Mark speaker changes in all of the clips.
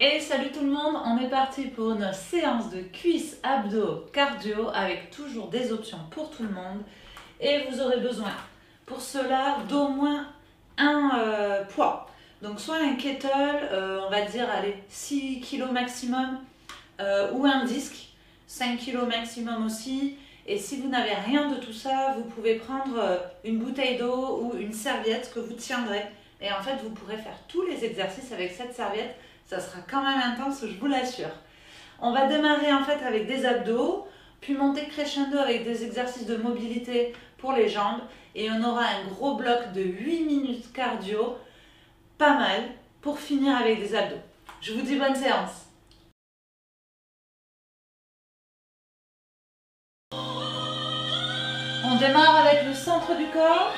Speaker 1: Et salut tout le monde, on est parti pour une séance de cuisses, abdos, cardio avec toujours des options pour tout le monde. Et vous aurez besoin pour cela d'au moins un poids. Donc soit un kettle, on va dire allez, 6 kg maximum, ou un disque, 5 kg maximum aussi. Et si vous n'avez rien de tout ça, vous pouvez prendre une bouteille d'eau ou une serviette que vous tiendrez. Et en fait, vous pourrez faire tous les exercices avec cette serviette. Ça sera quand même intense, je vous l'assure. On va démarrer en fait avec des abdos, puis monter crescendo avec des exercices de mobilité pour les jambes. Et on aura un gros bloc de 8 minutes cardio, pas mal, pour finir avec des abdos. Je vous dis bonne séance. On démarre avec le centre du corps,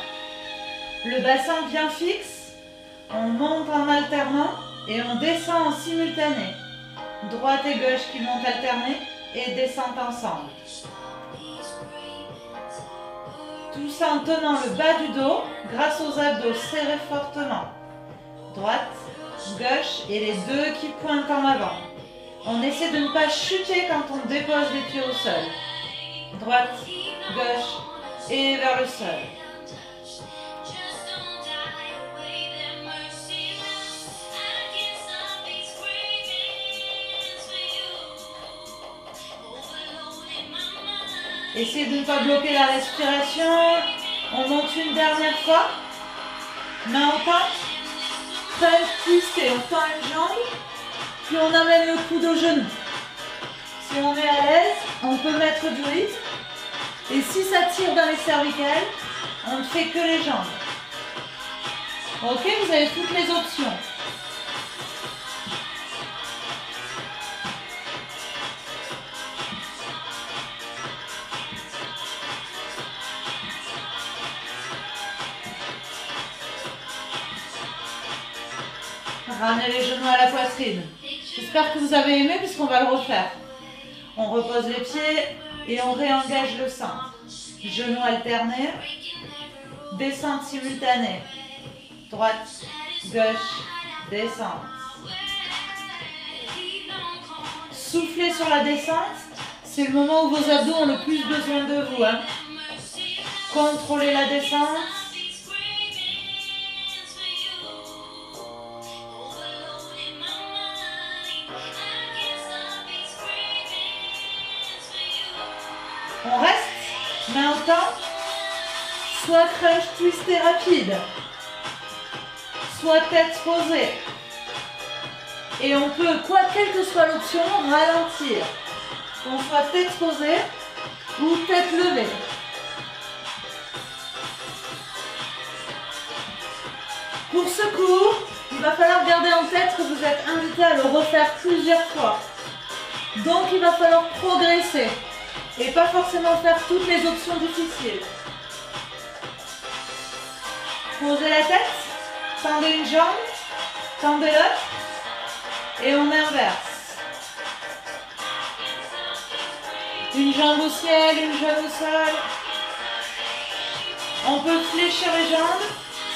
Speaker 1: le bassin bien fixe. On monte en alternant. Et on descend en simultané. Droite et gauche qui montent alternés et descendent ensemble. Tout ça en tenant le bas du dos grâce aux abdos serrés fortement. Droite, gauche et les deux qui pointent en avant. On essaie de ne pas chuter quand on dépose les pieds au sol. Droite, gauche et vers le sol. Essayez de ne pas bloquer la respiration. On monte une dernière fois. Main en tente. Crunch, twist et on tend une jambe. Puis on amène le coude au genou. Si on est à l'aise, on peut mettre du rythme. Et si ça tire dans les cervicales, on ne fait que les jambes. Ok, vous avez toutes les options. Ramenez les genoux à la poitrine. J'espère que vous avez aimé puisqu'on va le refaire. On repose les pieds et on réengage le centre. Genoux alternés. Descente simultanée. Droite, gauche, descente. Soufflez sur la descente. C'est le moment où vos abdos ont le plus besoin de vous. Contrôlez la descente. On reste, main au temps, soit crunch twisté rapide, soit tête posée. Et on peut, quelle que soit l'option, ralentir. Qu'on soit tête posée ou tête levée. Pour ce cours, il va falloir garder en tête que vous êtes invité à le refaire plusieurs fois. Donc il va falloir progresser. Et pas forcément faire toutes les options difficiles. Posez la tête, tendez une jambe, tendez l'autre, et on inverse. Une jambe au ciel, une jambe au sol. On peut fléchir les jambes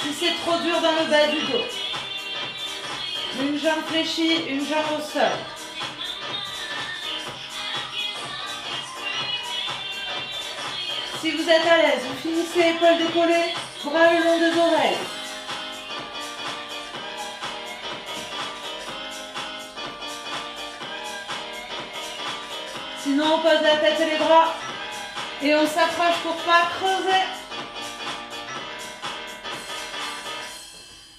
Speaker 1: si c'est trop dur dans le bas du dos. Une jambe fléchie, une jambe au sol. Si vous êtes à l'aise, vous finissez épaules décollées, bras le long des oreilles. Sinon, on pose la tête et les bras et on s'accroche pour pas creuser.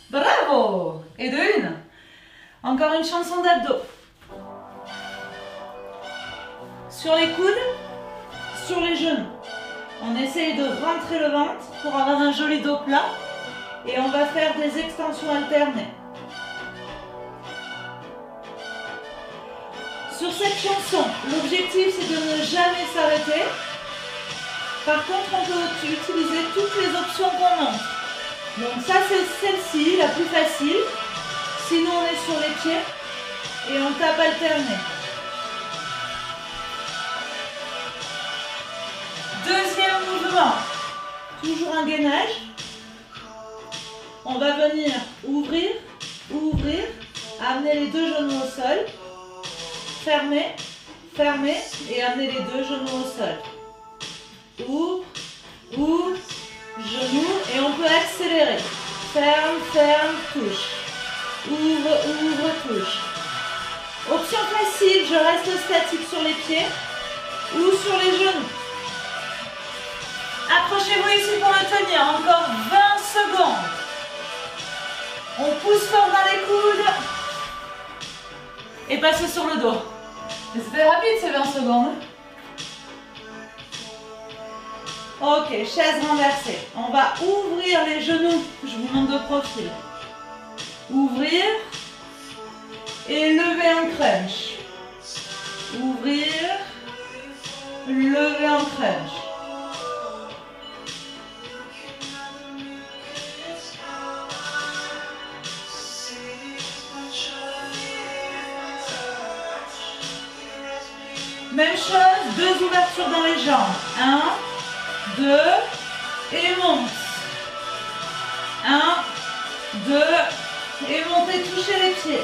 Speaker 1: Bravo! Et de une. Encore une chanson d'abdos. Sur les coudes, sur les genoux. On essaye de rentrer le ventre pour avoir un joli dos plat et on va faire des extensions alternées. Sur cette chanson, l'objectif c'est de ne jamais s'arrêter. Par contre, on peut utiliser toutes les options qu'on montre. Donc ça c'est celle-ci, la plus facile. Sinon on est sur les pieds et on tape alterné. Deuxième mouvement, toujours un gainage. On va venir ouvrir, ouvrir, Amenez les deux genoux au sol. Fermez, fermez et amenez les deux genoux au sol. Ouvre, ouvre, genou et on peut accélérer. Ferme, ferme, touche. Ouvre, ouvre, touche. Option facile, je reste statique sur les pieds ou sur les genoux. Accrochez-vous ici pour le tenir, encore 20 secondes. On pousse fort dans les coudes et passez sur le dos. C'était rapide ces 20 secondes. Ok, chaise renversée. On va ouvrir les genoux. Je vous montre de profil. Ouvrir et lever en crunch. Ouvrir, lever en crunch. Même chose, deux ouvertures dans les jambes. 1, 2 et monte. 1, 2 et montez, touchez les pieds.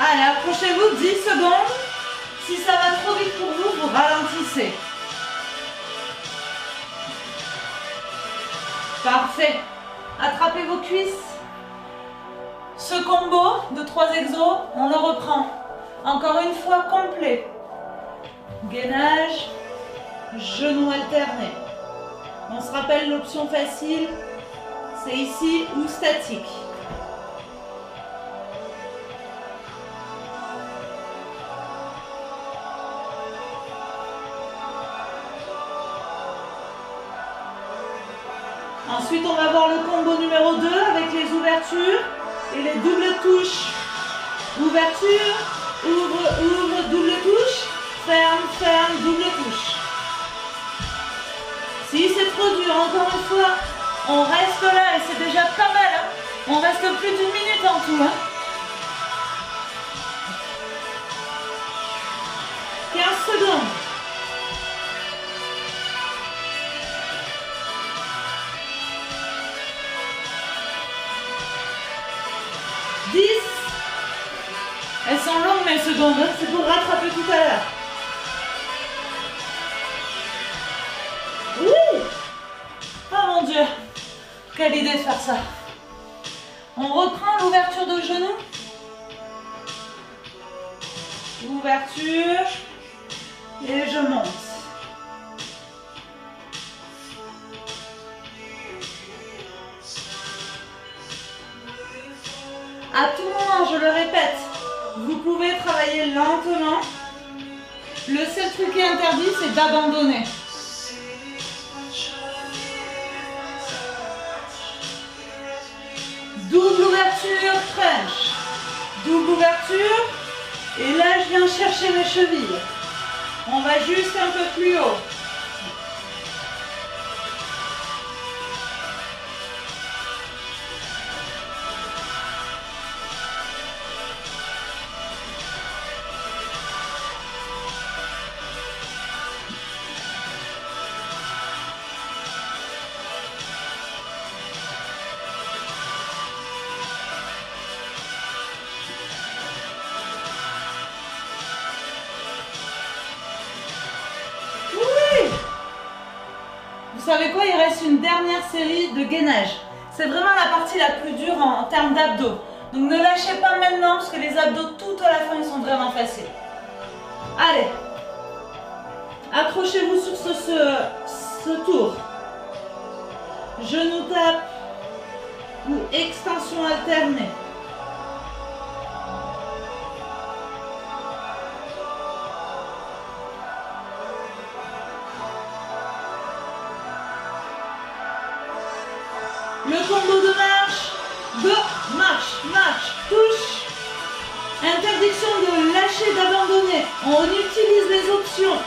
Speaker 1: Allez, approchez-vous 10 secondes. Si ça va trop vite pour vous, vous ralentissez. Parfait. Attrapez vos cuisses. Ce combo de 3 exos, on le reprend. Encore une fois, complet. Gainage, genoux alternés. On se rappelle l'option facile, c'est ici ou statique. Ensuite, on va voir le combo numéro 2 avec les ouvertures et les doubles touches. Ouverture, ouvre, ouvre, double touche, ferme, ferme, double touche. Si c'est trop dur, encore une fois, on reste là et c'est déjà pas mal. Hein. On reste plus d'1 minute en tout. Hein. 15 secondes. Elles sont longues mes secondes, hein. C'est pour rattraper tout à l'heure. Oui. Oh mon Dieu, quelle idée de faire ça. On reprend l'ouverture de genou. Ouverture. Et je monte. À tout moment, je le répète, vous pouvez travailler lentement. Le seul truc qui est interdit, c'est d'abandonner. Double ouverture, crunch. Double ouverture. Et là, je viens chercher mes chevilles. On va juste un peu plus haut. Vous savez quoi, il reste une dernière série de gainage. C'est vraiment la partie la plus dure en termes d'abdos. Donc ne lâchez pas maintenant parce que les abdos tout à la fin ils sont vraiment faciles. Allez, accrochez-vous sur ce tour. Genou tape ou extension alternée. Le combo de marche, marche, touche. Interdiction de lâcher, d'abandonner. On utilise les options.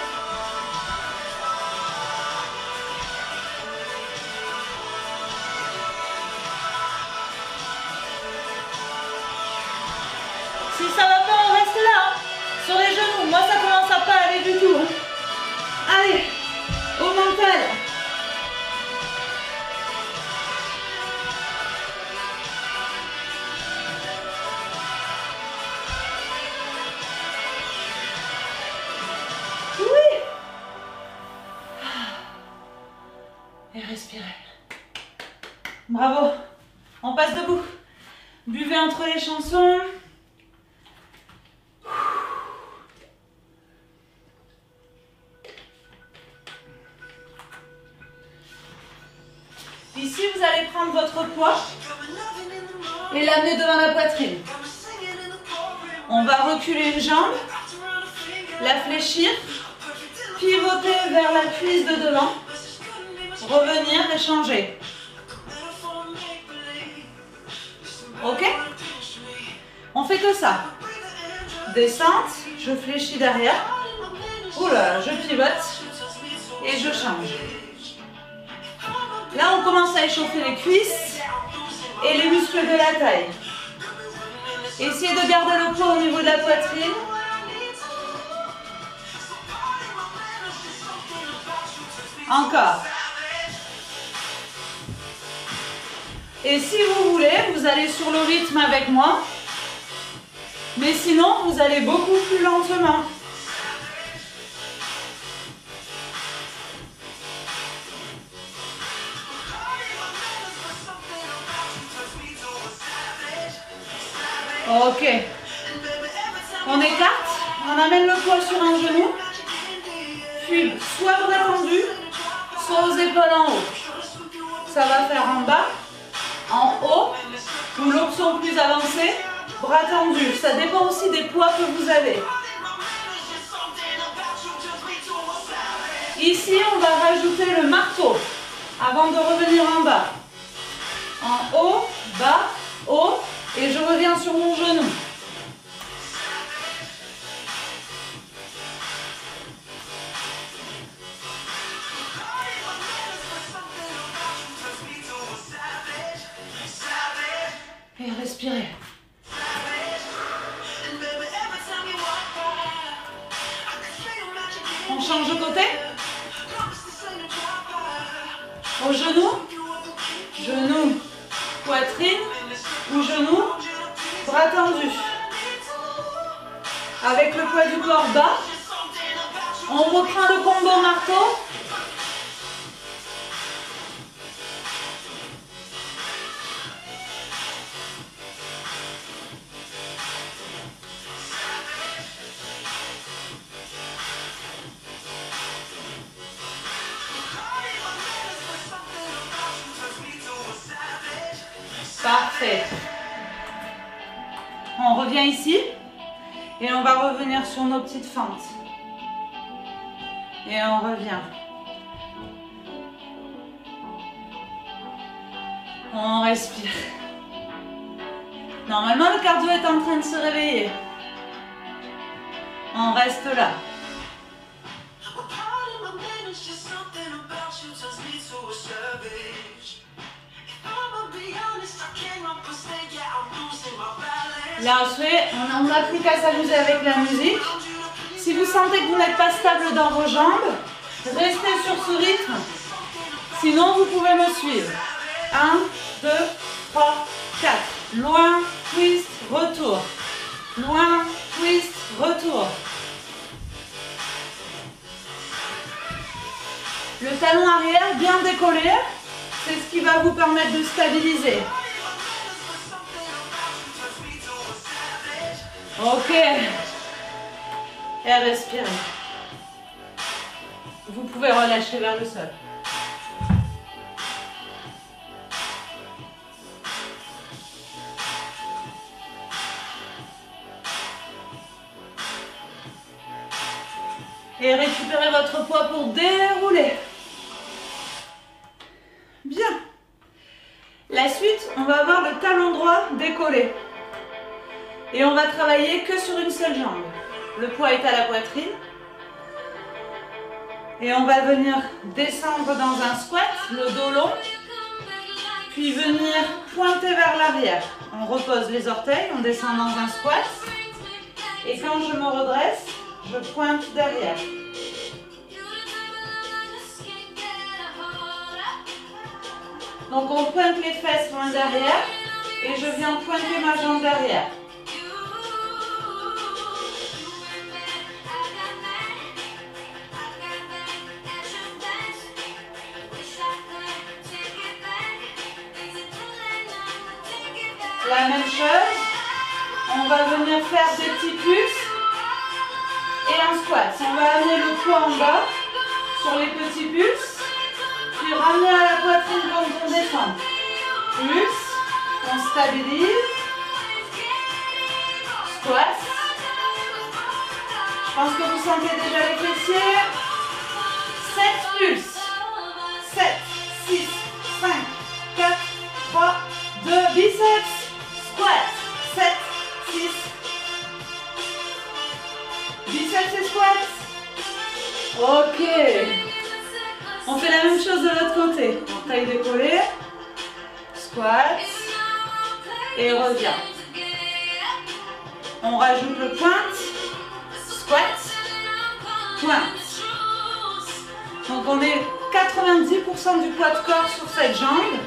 Speaker 1: Si ça va pas, on reste là, hein, sur les genoux. Moi, ça commence à pas aller du tout. Hein. Allez, au mental. Oui. Et respirez. Bravo. On passe debout. Buvez entre les chansons. Ici, vous allez prendre votre poids et l'amener devant la poitrine. On va reculer une jambe, la fléchir, pivoter vers la cuisse de devant, revenir et changer. Ok? On fait que ça. Descente, je fléchis derrière. Oula, je pivote et je change. Là, on commence à échauffer les cuisses et les muscles de la taille. Essayez de garder le poids au niveau de la poitrine. Encore. Et si vous voulez, vous allez sur le rythme avec moi. Mais sinon, vous allez beaucoup plus lentement. Ok. On écarte, on amène le poids sur un genou, puis soit bras tendu, soit aux épaules en haut. Ça va faire en bas, en haut, ou l'option plus avancée, bras tendus. Ça dépend aussi des poids que vous avez. Ici, on va rajouter le marteau avant de revenir en bas. En haut, bas, haut. Et je reviens sur mon genou. Et respirez. On change de côté. Au genou. Genou, poitrine. Ou genou, bras tendus. Avec le poids du corps bas, on reprend le combo marteau. Parfait. On revient ici et on va revenir sur nos petites fentes. Et on revient. On respire. Normalement, le cardio est en train de se réveiller. On reste là. Là, on n'a plus qu'à s'amuser avec la musique. Si vous sentez que vous n'êtes pas stable dans vos jambes, restez sur ce rythme. Sinon, vous pouvez me suivre. 1, 2, 3, 4. Loin, twist, retour. Loin, twist, retour. Le talon arrière bien décollé, c'est ce qui va vous permettre de stabiliser. Ok. Et respirez. Vous pouvez relâcher vers le sol. Et récupérez votre poids pour dérouler. Bien. La suite, on va avoir le talon droit décollé. Et on va travailler que sur une seule jambe. Le poids est à la poitrine. Et on va venir descendre dans un squat, le dos long. Puis venir pointer vers l'arrière. On repose les orteils, on descend dans un squat. Et quand je me redresse, je pointe derrière. Donc on pointe les fesses loin derrière et je viens pointer ma jambe derrière. La même chose, on va venir faire des petits pulses et un squat. On va amener le poids en bas sur les petits pulses, puis ramener à la poitrine quand on descend. Pulse, on stabilise, squat. Je pense que vous sentez déjà les fessiers. 7 pulses. 7, 6, 5, 4, 3, 2, biceps. Squat, 7, 6, biceps et squat. Ok. On fait la même chose de l'autre côté. Taille décollée, squat et revient. On rajoute le pointe, squat, pointe. Donc on est 90% du poids de corps sur cette jambe.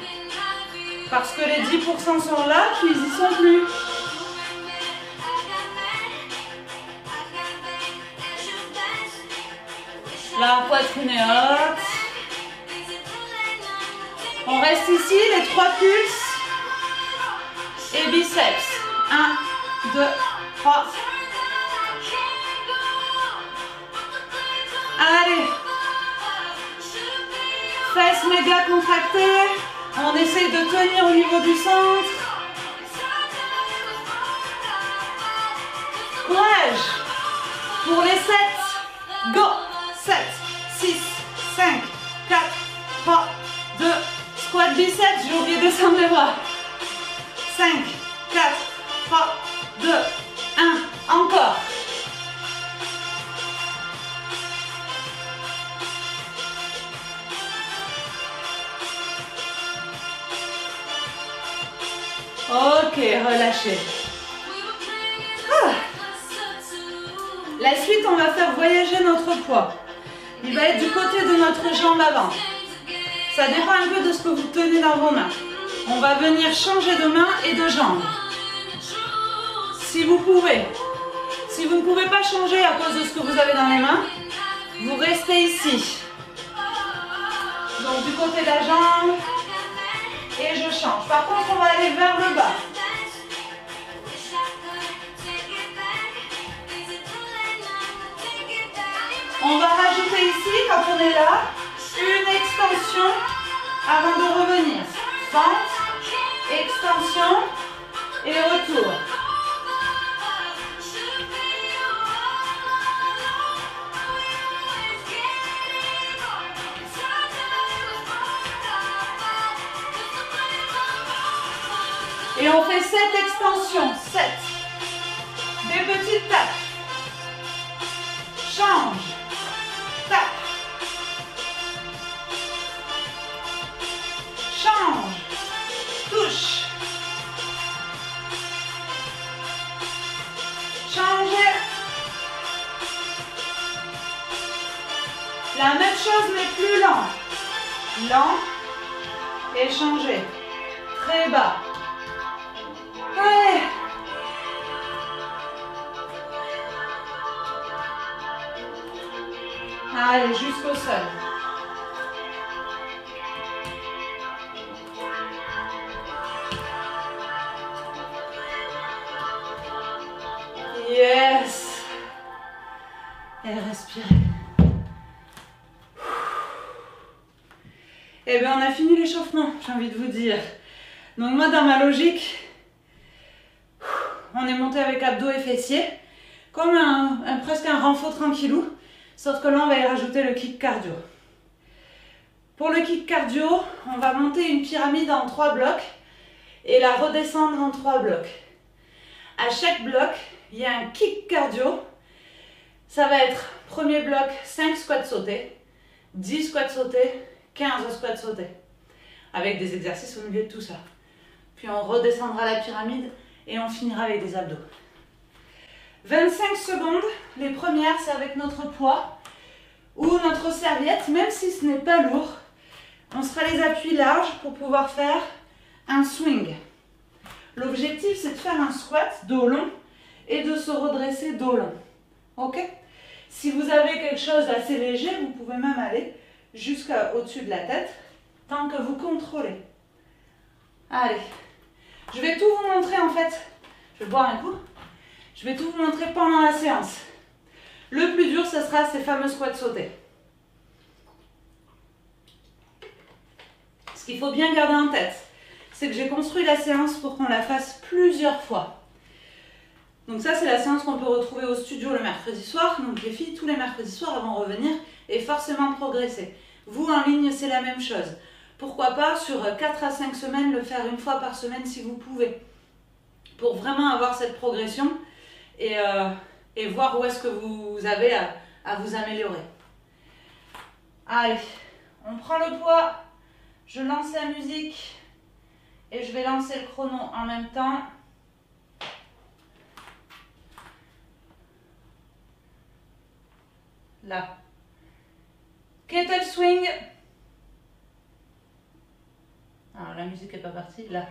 Speaker 1: Parce que les 10% sont là, puis ils n'y sont plus. La poitrine est haute. On reste ici, les 3 pulses. Et biceps. 1, 2, 3. Allez. Fesses méga contractées. On essaye de tenir au niveau du centre. Courage. Pour les 7. Go. 7, 6, 5, 4, 3, 2. Squat biceps. J'ai oublié de descendre les bras. 5, 4, 3, 2, 1. Encore. Ok, relâchez. Ah. La suite, on va faire voyager notre poids. Il va être du côté de notre jambe avant. Ça dépend un peu de ce que vous tenez dans vos mains. On va venir changer de main et de jambe. Si vous pouvez. Si vous ne pouvez pas changer à cause de ce que vous avez dans les mains, vous restez ici. Donc du côté de la jambe. Et je change. Par contre, on va aller vers le bas. On va rajouter ici, quand on est là, une extension avant de revenir. Fente, extension et retour. Et on fait 7 extensions. 7. Des petites tapes. Change. Tape. Change. Touche. Changer. La même chose mais plus lent. Lent. Et changer. Très bas. Ouais. Allez, jusqu'au sol. Yes. Et respirez. Eh bien, on a fini l'échauffement, j'ai envie de vous dire. Donc moi, dans ma logique, on est monté avec abdos et fessiers, comme presque un renfort tranquillou, sauf que là, on va y rajouter le kick cardio. Pour le kick cardio, on va monter une pyramide en 3 blocs et la redescendre en 3 blocs. À chaque bloc, il y a un kick cardio. Ça va être, premier bloc, 5 squats sautés, 10 squats sautés, 15 squats sautés, avec des exercices au milieu de tout ça. Puis on redescendra la pyramide et on finira avec des abdos. 25 secondes. Les premières, c'est avec notre poids ou notre serviette, même si ce n'est pas lourd. On sera les appuis larges pour pouvoir faire un swing. L'objectif, c'est de faire un squat dos long et de se redresser dos long. Ok? Si vous avez quelque chose d'assez léger, vous pouvez même aller jusqu'au-dessus de la tête, tant que vous contrôlez. Allez, je vais tout vous montrer en fait. Je vais boire un coup. Je vais tout vous montrer pendant la séance. Le plus dur, ce sera ces fameux squats sautés. Ce qu'il faut bien garder en tête, c'est que j'ai construit la séance pour qu'on la fasse plusieurs fois. Donc ça, c'est la séance qu'on peut retrouver au studio le mercredi soir. Donc les filles, tous les mercredis soirs, elles vont revenir et forcément progresser. Vous, en ligne, c'est la même chose. Pourquoi pas, sur 4 à 5 semaines, le faire une fois par semaine si vous pouvez. Pour vraiment avoir cette progression et voir où est-ce que vous avez à vous améliorer. Allez, on prend le poids, je lance la musique et je vais lancer le chrono en même temps. Là. Kettle swing. Alors la musique n'est pas partie, là.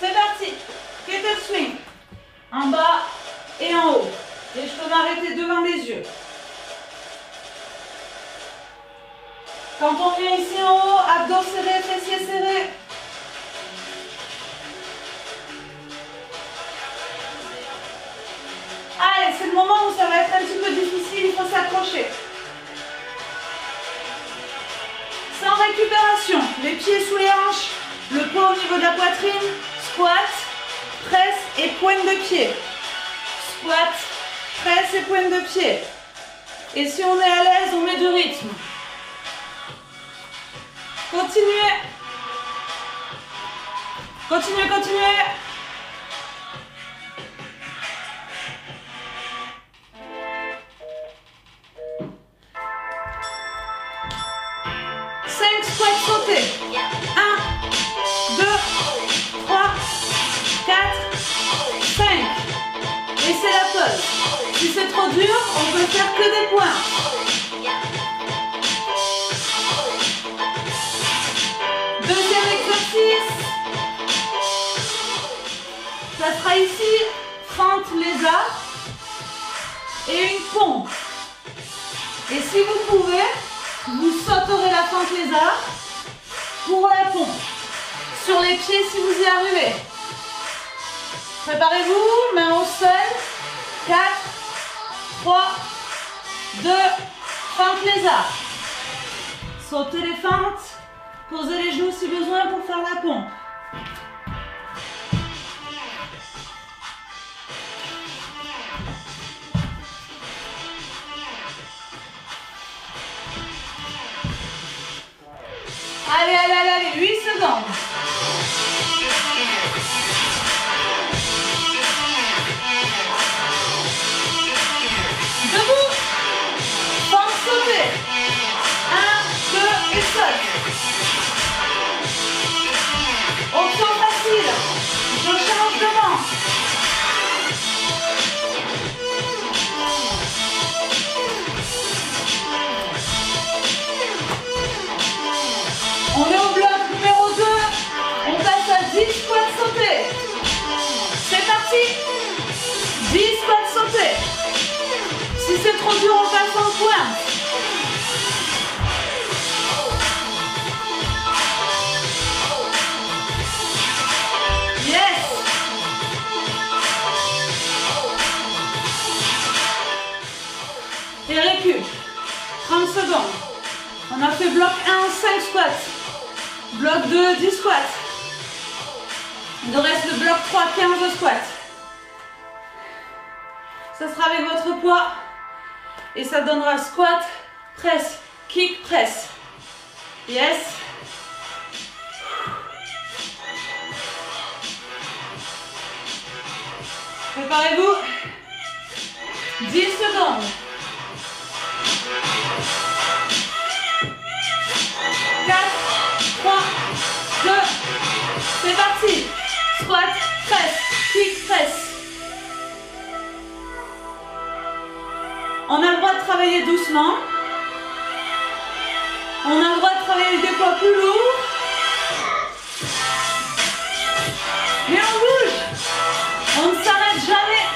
Speaker 1: C'est parti. Kettle swing. En bas et en haut. Et je peux m'arrêter devant les yeux. Quand on vient ici en haut, abdos serrés, fessiers serrés. Allez, c'est le moment où ça va être un petit peu difficile, il faut s'accrocher. Sans récupération, les pieds sous les hanches, le poids au niveau de la poitrine, squat, presse et pointe de pied. Squat, presse et pointe de pied. Et si on est à l'aise, on met du rythme. Continuez. Continuez, continuez. Sauter. 1, 2, 3, 4, 5. Laissez la pause. Si c'est trop dur, on peut faire que des points. Deuxième exercice. Ça sera ici 30 lézards et une pompe. Et si vous pouvez, vous sauterez la fente lézard pour la pompe. Sur les pieds si vous y arrivez. Préparez-vous, main au sol. 4, 3, 2, fente lézard. Sautez les fentes. Posez les genoux si besoin pour faire la pompe. Allez, allez, allez, allez, 8 secondes. Debout. Fente sautée. 1, 2 et saute. Option facile. Je change de main. On est au bloc numéro 2. On passe à 10 squats sautés. C'est parti. 10 squats sautés. Si c'est trop dur, on passe en pointe. Yes. Et récup. 30 secondes. On a fait bloc 1, 5 squats. Bloc 2, 10 squats. Il nous reste le bloc 3, 15 squats. Ça sera avec votre poids. Et ça donnera squat, presse, kick, presse. Yes. Préparez-vous. 10 secondes. 4, 3, 2, c'est parti. Squat, press, quick press. On a le droit de travailler doucement. On a le droit de travailler des poids plus lourds. Mais on bouge. On ne s'arrête jamais.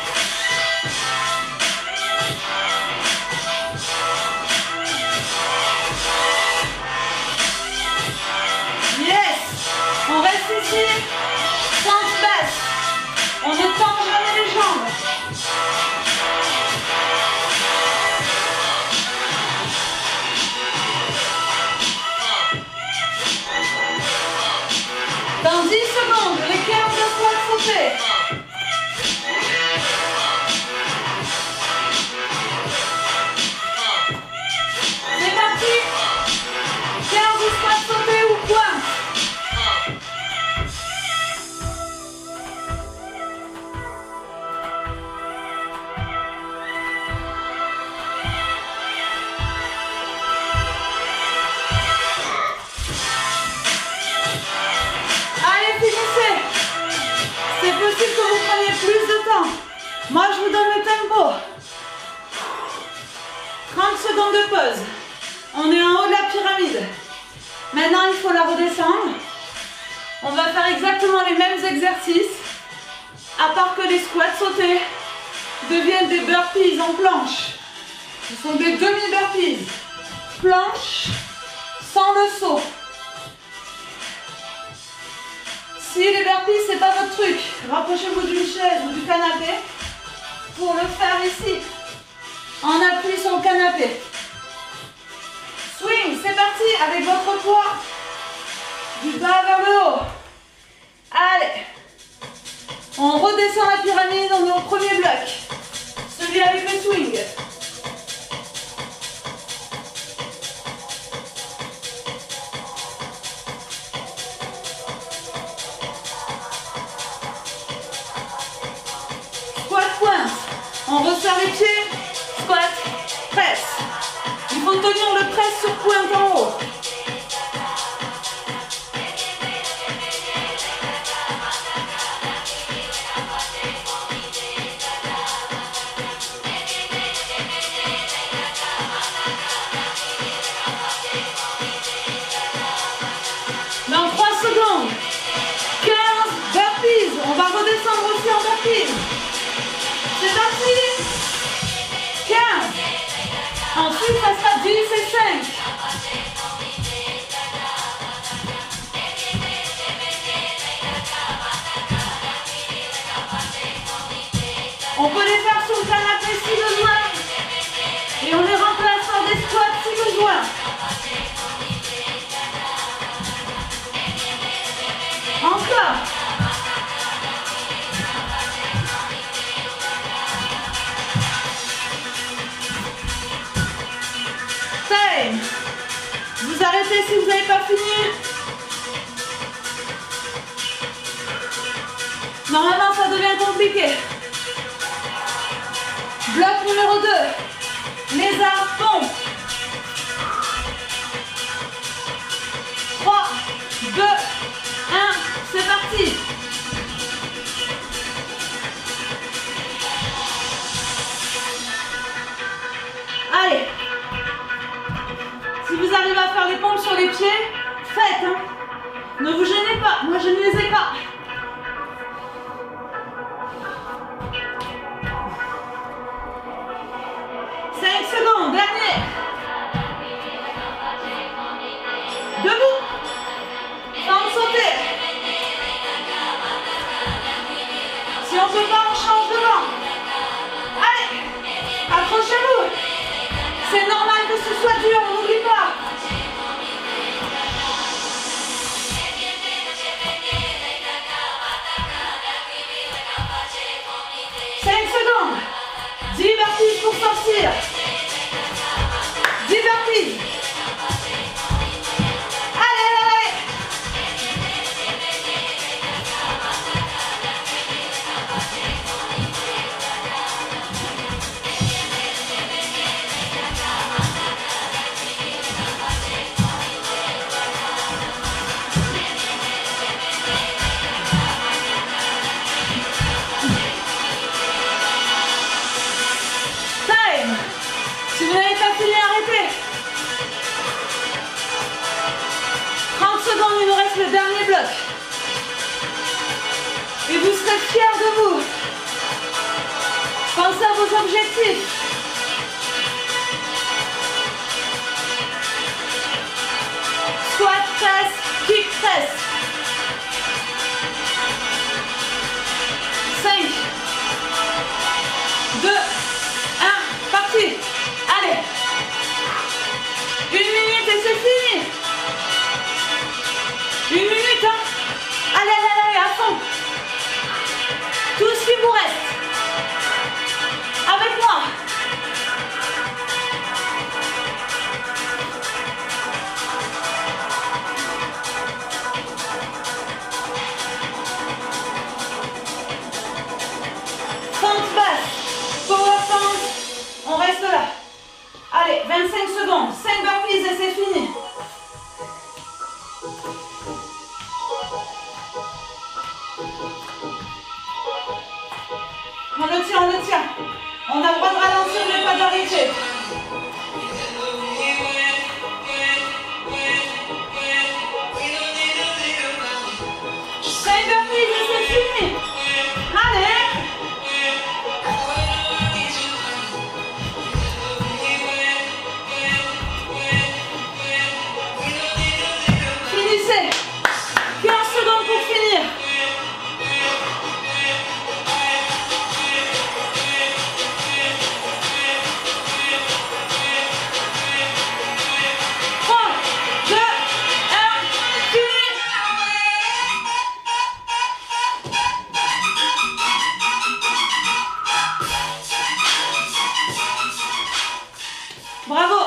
Speaker 1: Yes. On reste ici. Pointe basse. On ne tend jamais les jambes. Dans 10 secondes, les 15 squats sont faits. C'est parti. 15 squats sautés ou pointe. C'est possible que vous preniez plus de temps. Moi, je vous donne le tempo. 30 secondes de pause. On est en haut de la pyramide. Maintenant, il faut la redescendre. On va faire exactement les mêmes exercices, à part que les squats sautés deviennent des burpees en planche. Ce sont des demi-burpees. Planche sans le saut. Si les burpees, c'est pas votre truc, rapprochez-vous d'une chaise ou du canapé pour le faire ici, en appui sur le canapé. Swing, c'est parti avec votre poids, du bas vers le haut. Allez, on redescend la pyramide, on est au premier bloc, celui avec le swing. On resserre les pieds, squat, presse. Il faut tenir le presse sur pointe en haut. Dans 3 secondes, 15 burpees. On va redescendre aussi en burpees. C'est parti. 15. Ensuite, ça sera 10 et 5. On peut les faire sur le canapé si besoin. Et on les remplace par des squats si besoin. Encore. Vous arrêtez si vous n'avez pas fini. Normalement, ça devient compliqué. Bloc numéro 2. Lézard, pompe. 3, 2, 1, c'est parti. Allez. Si vous arrivez à faire les pompes sur les pieds, faites. Hein. Ne vous gênez pas. Moi, je ne les ai pas. Dernier. Debout. Sans sauter. Si on ne peut pas, on change de banc. Allez. Accrochez-vous. C'est normal que ce soit dur, on n'oublie pas. Secondes. 10 burpees pour sortir. 10 burpees. Allez, allez, allez. dernier bloc. Et vous serez fiers de vous. Pensez à vos objectifs. Squat, press, kick, press. 5, 2, 1, parti. Allez. 1 minute et c'est fini. 1 minute, hein. Allez, allez, allez, à fond. Tout ce qui vous reste. Avec moi. Fente basse. Power fente. On reste là. Allez, 25 secondes. 5 burpees et c'est fini. On le tient, on le tient. On a le droit de ralentir, mais pas d'arrêter. C'est burpees et c'est fini. Allez. Finissez. 15 secondes pour finir. Bravo.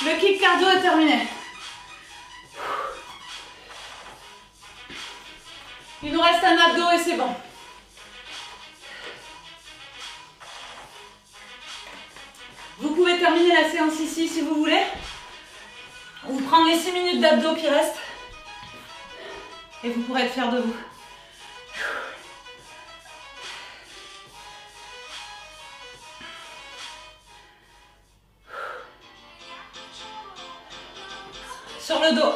Speaker 1: Le kick cardio est terminé. Il nous reste un abdos et c'est bon. Vous pouvez terminer la séance ici si vous voulez. Ou prendre les 6 minutes d'abdos qui restent. Et vous pourrez être fiers de vous. Sur le dos.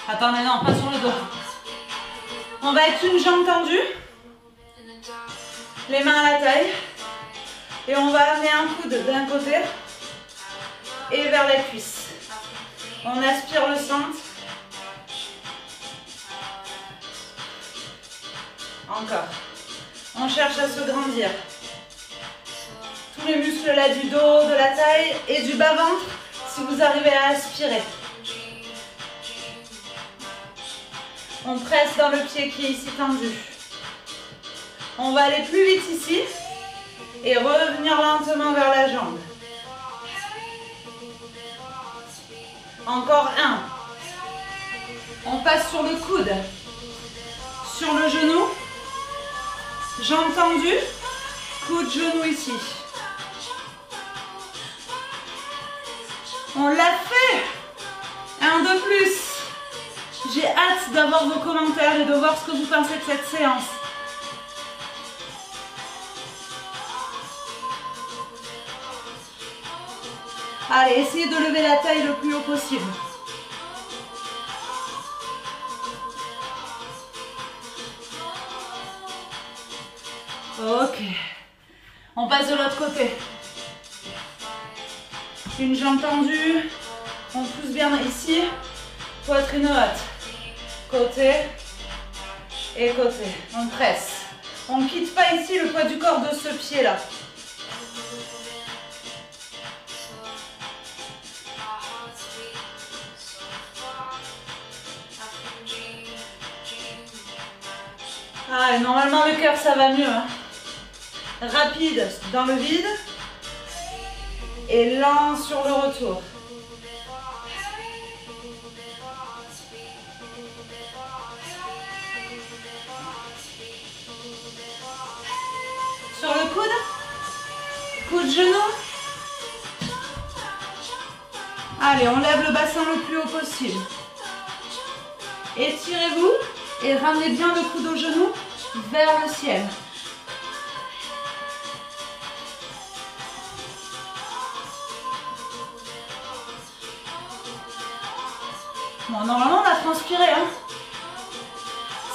Speaker 1: Attendez, non, pas sur le dos. On va être une jambe tendue. Les mains à la taille. Et on va amener un coude d'un côté et vers les cuisses. On aspire le centre. Encore. On cherche à se grandir. Tous les muscles là du dos, de la taille et du bas-ventre si vous arrivez à aspirer. On presse dans le pied qui est ici tendu. On va aller plus vite ici et revenir lentement vers la jambe. Encore un. On passe sur le coude, sur le genou, jambe tendue, coude, genou ici. On l'a fait. Un de plus. J'ai hâte d'avoir vos commentaires et de voir ce que vous pensez de cette séance. Allez, essayez de lever la taille le plus haut possible. Ok. On passe de l'autre côté. Une jambe tendue. On pousse bien ici. Poitrine haute. Côté et côté. On presse. On ne quitte pas ici le poids du corps de ce pied-là. Ah, normalement le cœur ça va mieux. Hein. Rapide dans le vide et lent sur le retour. Sur le coude, coude genou. Allez, on lève le bassin le plus haut possible. Étirez-vous et ramenez bien le coude au genou vers le ciel. Bon, normalement, on a transpiré. Hein.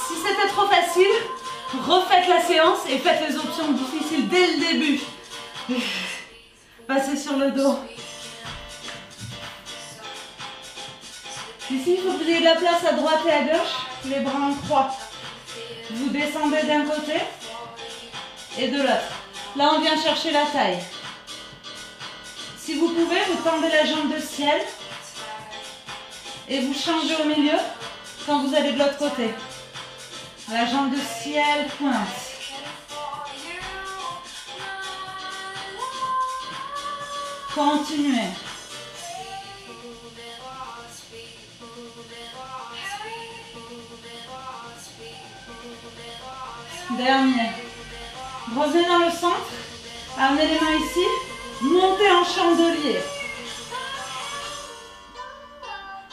Speaker 1: Si c'était trop facile, refaites la séance et faites les options difficiles dès le début. Passez sur le dos. Ici, il faut que vous ayez de la place à droite et à gauche, les bras en croix. Vous descendez d'un côté et de l'autre. Là, on vient chercher la taille. Si vous pouvez, vous tendez la jambe de ciel et vous changez au milieu quand vous allez de l'autre côté. La jambe de ciel pointe. Continuez. Dernier. Revenez dans le centre. Amenez les mains ici. Montez en chandelier.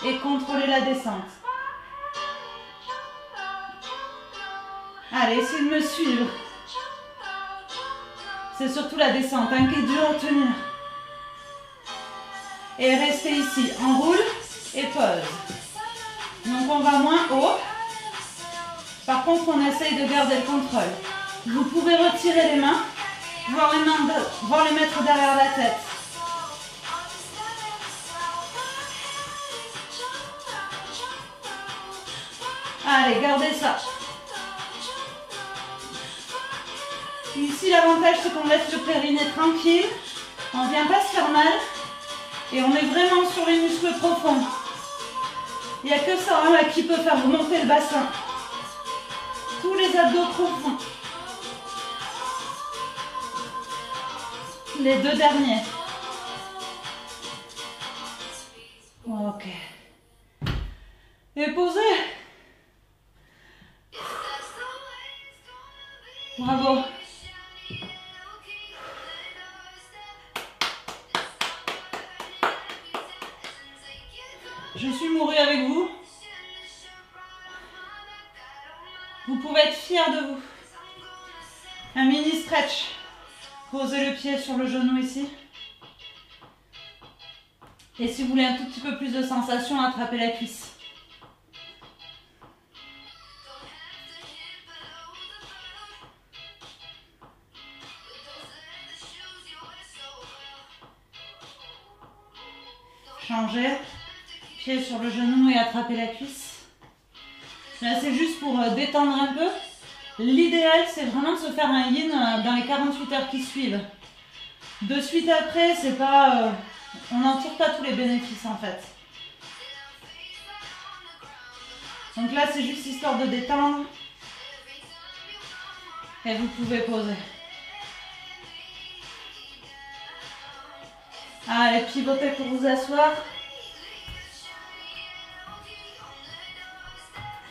Speaker 1: Et contrôlez la descente. Allez, essayez de me suivre. C'est surtout la descente, hein, qui est dure à tenir. Et restez ici. Enroule et pose. Donc on va moins haut. Par contre, on essaye de garder le contrôle. Vous pouvez retirer les mains, voire les mettre derrière la tête. Allez, gardez ça. Ici, l'avantage, c'est qu'on laisse le périnée tranquille. On ne vient pas se faire mal. Et on est vraiment sur les muscles profonds. Il n'y a que ça hein, là, qui peut faire remonter le bassin. Tous les abdos profonds. Les deux derniers. Ok. Et posez. Bravo. Je suis mourue avec vous. Vous pouvez être fiers de vous. Un mini stretch. Posez le pied sur le genou ici. Et si vous voulez un tout petit peu plus de sensation, attrapez la cuisse. Changez. Pied sur le genou et attrapez la cuisse. Là, c'est juste pour détendre un peu. L'idéal, c'est vraiment de se faire un yin dans les 48 heures qui suivent. De suite après, c'est pas... on n'en tire pas tous les bénéfices, en fait. Donc là, c'est juste histoire de détendre. Et vous pouvez poser. Allez, pivotez pour vous asseoir.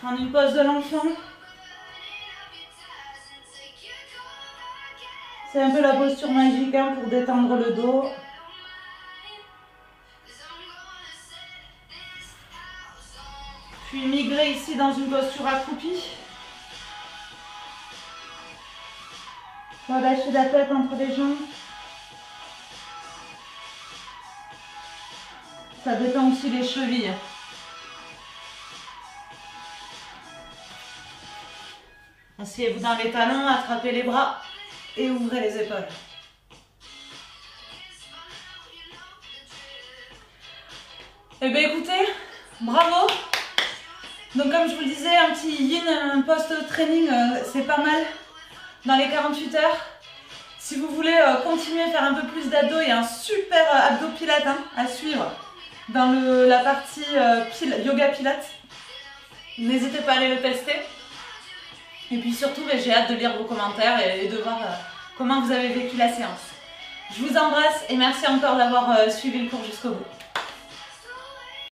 Speaker 1: Prendre une pause de l'enfant. C'est un peu la posture magique hein, pour détendre le dos. Puis migrer ici dans une posture accroupie. Relâchez la tête entre les jambes. Ça détend aussi les chevilles. Asseyez-vous dans les talons, attrapez les bras et ouvrez les épaules. Eh bien écoutez, bravo. Donc comme je vous le disais, un petit yin post-training, c'est pas mal dans les 48 heures. Si vous voulez continuer à faire un peu plus d'abdos, il y a un super abdo pilate hein, à suivre dans la partie yoga pilates. N'hésitez pas à aller le tester. Et puis surtout, j'ai hâte de lire vos commentaires et de voir comment vous avez vécu la séance. Je vous embrasse et merci encore d'avoir suivi le cours jusqu'au bout.